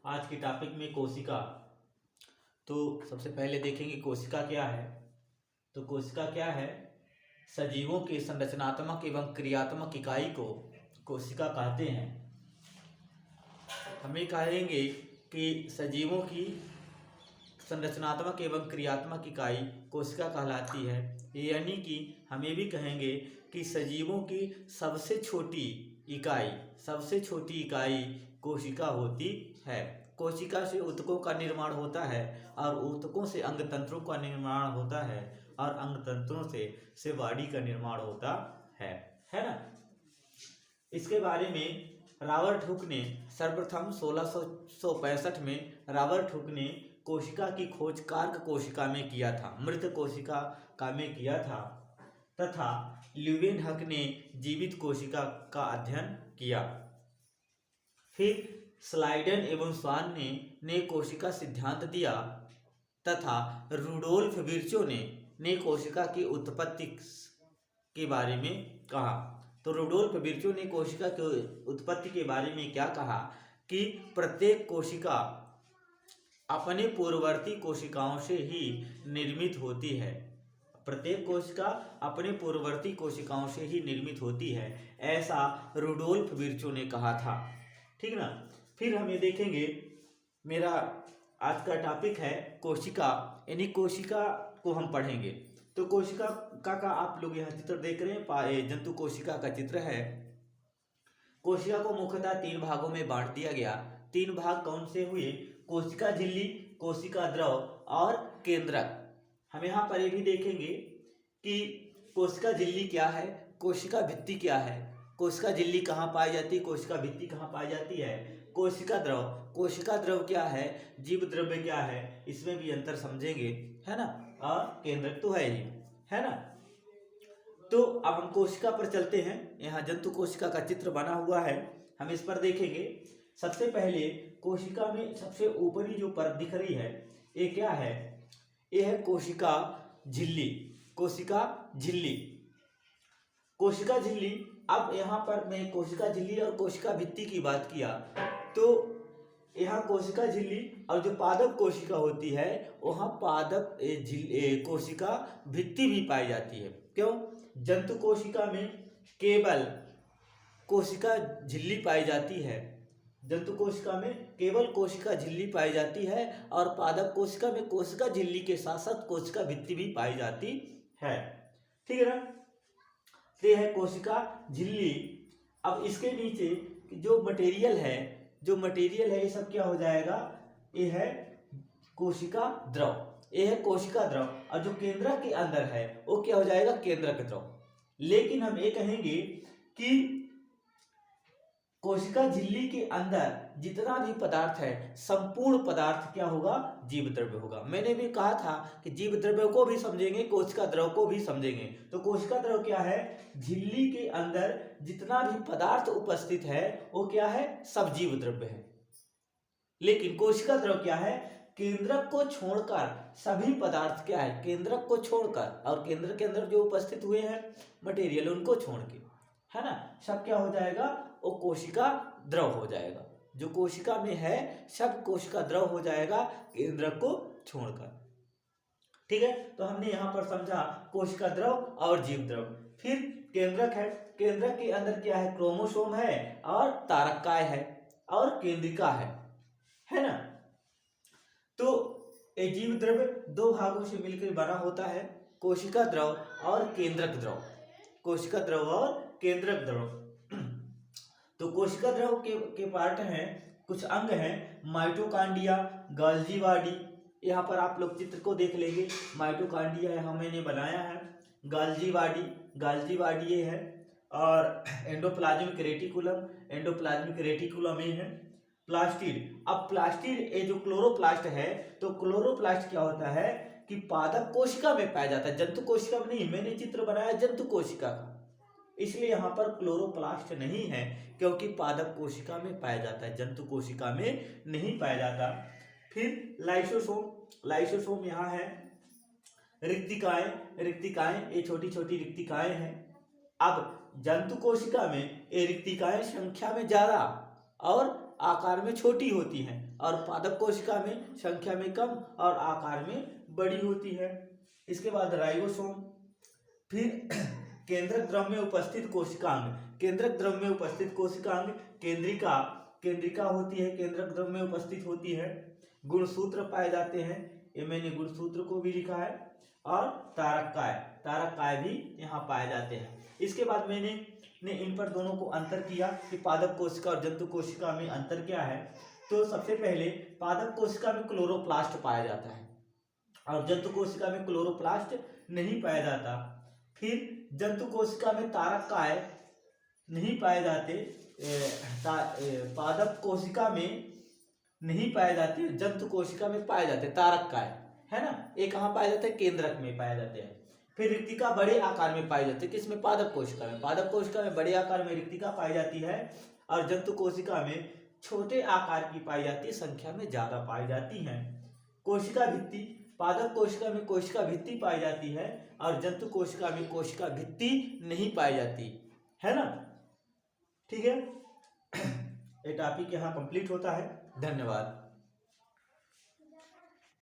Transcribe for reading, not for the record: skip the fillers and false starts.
आज की टॉपिक में कोशिका। तो सबसे पहले देखेंगे कोशिका क्या है। तो कोशिका क्या है? सजीवों की संरचनात्मक एवं क्रियात्मक इकाई को कोशिका कहते हैं। हमें कहेंगे कि सजीवों की संरचनात्मक एवं क्रियात्मक इकाई कोशिका कहलाती है। यानी कि हमें भी कहेंगे कि सजीवों की सबसे छोटी इकाई कोशिका होती है। कोशिका से ऊतकों का निर्माण होता है और ऊतकों से अंग तंत्रों का निर्माण होता है और अंग तंत्रों से बॉडी का निर्माण होता है ना। इसके बारे में रॉबर्ट हुक ने सर्वप्रथम 1665 में रॉबर्ट हुक ने कोशिका की खोज कार्क कोशिका में किया था, मृत कोशिका का में किया था, तथा ल्यूवेनहक ने जीवित कोशिका का अध्ययन किया। फिर स्लाइडन एवं स्वान ने कोशिका सिद्धांत दिया तथा रुडोल्फ विर्चो ने कोशिका की उत्पत्ति के बारे में कहा। तो रुडोल्फ विर्चो ने कोशिका की उत्पत्ति के बारे में क्या कहा कि प्रत्येक कोशिका अपने पूर्ववर्ती कोशिकाओं से ही निर्मित होती है। प्रत्येक कोशिका अपने पूर्ववर्ती कोशिकाओं से ही निर्मित होती है, ऐसा रुडोल्फ विर्चो ने कहा था। ठीक ना। फिर हमें देखेंगे, मेरा आज का टॉपिक है कोशिका, यानी कोशिका को हम पढ़ेंगे। तो कोशिका का आप लोग यहाँ चित्र देख रहे हैं, जंतु कोशिका का चित्र है। कोशिका को मुख्यतः 3 भागों में बांट दिया गया। 3 भाग कौन से हुए? कोशिका झिल्ली, कोशिका द्रव और केंद्रक। हम यहाँ पर ये भी देखेंगे कि कोशिका झिल्ली क्या है, कोशिका भित्ति क्या है, कोशिका झिल्ली कहाँ पाई जाती है, कोशिका भित्ति कहाँ पाई जाती है, कोशिका द्रव क्या है, जीव द्रव्य क्या है, इसमें भी अंतर समझेंगे, है ना। और केंद्रक तो है ही, है ना। तो अब हम कोशिका पर चलते हैं। यहाँ जंतु कोशिका का चित्र बना हुआ है, हम इस पर देखेंगे। सबसे पहले कोशिका में सबसे ऊपरी जो परत दिख रही है, ये क्या है? ये है कोशिका झिल्ली। कोशिका झिल्ली। अब यहाँ पर मैं कोशिका झिल्ली और कोशिका भित्ति की बात किया, तो यहाँ कोशिका झिल्ली और जो पादप कोशिका होती है, वहाँ पादप कोशिका भित्ति भी पाई जाती है। क्यों? जंतु कोशिका में केवल कोशिका झिल्ली पाई जाती है, जंतु कोशिका में केवल कोशिका झिल्ली पाई जाती है, और पादप कोशिका में कोशिका झिल्ली के साथ साथ कोशिका भित्ति भी पाई जाती है। ठीक है ना। ये है कोशिका झिल्ली। अब इसके नीचे जो मटेरियल है, ये सब क्या हो जाएगा? ये है कोशिका द्रव, और जो केंद्रक के अंदर है वो क्या हो जाएगा? केंद्रक द्रव। लेकिन हम ये कहेंगे कि कोशिका झिल्ली के अंदर जितना भी पदार्थ है, संपूर्ण पदार्थ क्या होगा? जीव द्रव्य होगा। मैंने भी कहा था कि जीव द्रव्य को भी समझेंगे, कोशिका द्रव को भी समझेंगे। तो कोशिका द्रव क्या है? झिल्ली के अंदर जितना भी पदार्थ उपस्थित है वो क्या है? सब जीव द्रव्य है। लेकिन कोशिका द्रव क्या है? केंद्रक को छोड़कर सभी पदार्थ क्या है? केंद्रक को छोड़कर, और केंद्र के अंदर जो उपस्थित हुए हैं मटेरियल, उनको छोड़ के, है ना, सब क्या हो जाएगा? वो कोशिका द्रव हो जाएगा। जो कोशिका में है सब कोशिका द्रव हो जाएगा, केंद्रक को छोड़कर। ठीक है। तो हमने यहाँ पर समझा कोशिका द्रव और जीव द्रव। फिर केंद्रक है। केंद्रक के अंदर क्या है? क्रोमोसोम है और तारकाय है और केंद्रिका है ना। तो ये जीव द्रव्य 2 भागों से मिलकर बना होता है, कोशिका द्रव और केंद्रक द्रव। तो कोशिका द्रव के पार्ट हैं, कुछ अंग हैं, माइटोकांड्रिया, गोल्गी बॉडी। यहाँ पर आप लोग चित्र को देख लेंगे, माइटोकांड्रिया यहाँ मैंने बनाया है, गोल्गी बॉडी ये है, और एंडोप्लाज्मिक रेटिकुलम ये है, प्लास्टिड। अब प्लास्टिड ये जो क्लोरोप्लास्ट है, तो क्लोरोप्लास्ट क्या होता है कि पादप कोशिका में पाया जाता है, जंतु कोशिका में नहीं। मैंने चित्र बनाया जंतु कोशिका का, इसलिए यहाँ पर क्लोरोप्लास्ट नहीं है, क्योंकि पादप कोशिका में पाया जाता है, जंतु कोशिका में नहीं पाया जाता। फिर लाइसोसोम यहाँ है, रिक्तिकाएं, ये छोटी छोटी रिक्तिकाएं हैं। अब जंतु कोशिका में ये रिक्तिकाएं संख्या में ज्यादा और आकार में छोटी होती हैं और पादप कोशिका में संख्या में कम और आकार में बड़ी होती है। इसके बाद राइबोसोम। फिर केंद्रक द्रव में उपस्थित कोशिकांग। केंद्रक द्रव में उपस्थित कोशिकांग केंद्रिका केंद्रिका होती है, केंद्रक द्रव में उपस्थित होती है। गुणसूत्र पाए जाते हैं, ये मैंने गुणसूत्र को भी लिखा है। और तारककाय, तारककाय भी यहाँ पाए जाते हैं। इसके बाद मैंने इन पर दोनों को अंतर किया कि पादप कोशिका और जंतु कोशिका में अंतर क्या है। तो सबसे पहले पादप कोशिका में क्लोरोप्लास्ट पाया जाता है और जंतु कोशिका में क्लोरोप्लास्ट नहीं पाया जाता। फिर जंतु कोशिका में तारककाय नहीं पाए जाते, पादप कोशिका में नहीं पाए जाते, जंतु कोशिका में पाए जाते तारककाय, है ना। ये कहाँ पाए जाते हैं? केंद्रक में पाए जाते हैं। फिर रिक्तिका बड़े आकार में पाई जाती है, किसमें? पादप कोशिका में। पादप कोशिका में बड़े आकार में रिक्तिका पाई जाती है और जंतु कोशिका में छोटे आकार की पाई जाती है, संख्या में ज्यादा पाई जाती है। कोशिका भित्ति, पादप कोशिका में कोशिका भित्ति पाई जाती है और जंतु कोशिका में कोशिका भित्ति नहीं पाई जाती, है ना। ठीक है, ये टॉपिक यहाँ कंप्लीट होता है। धन्यवाद।